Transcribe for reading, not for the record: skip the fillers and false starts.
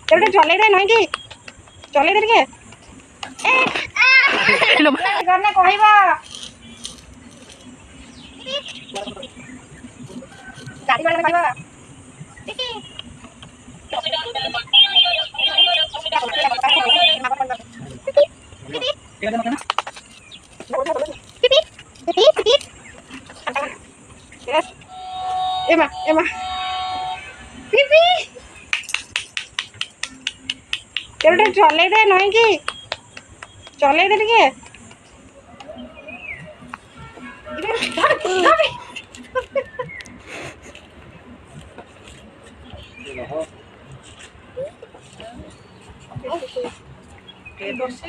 तेरे चले दे नहीं कि चले दे के करने कहबा गाड़ी वाले कहबा Emma, Emma. Pipi. तेरे चले दे नहीं कि चले दे के बस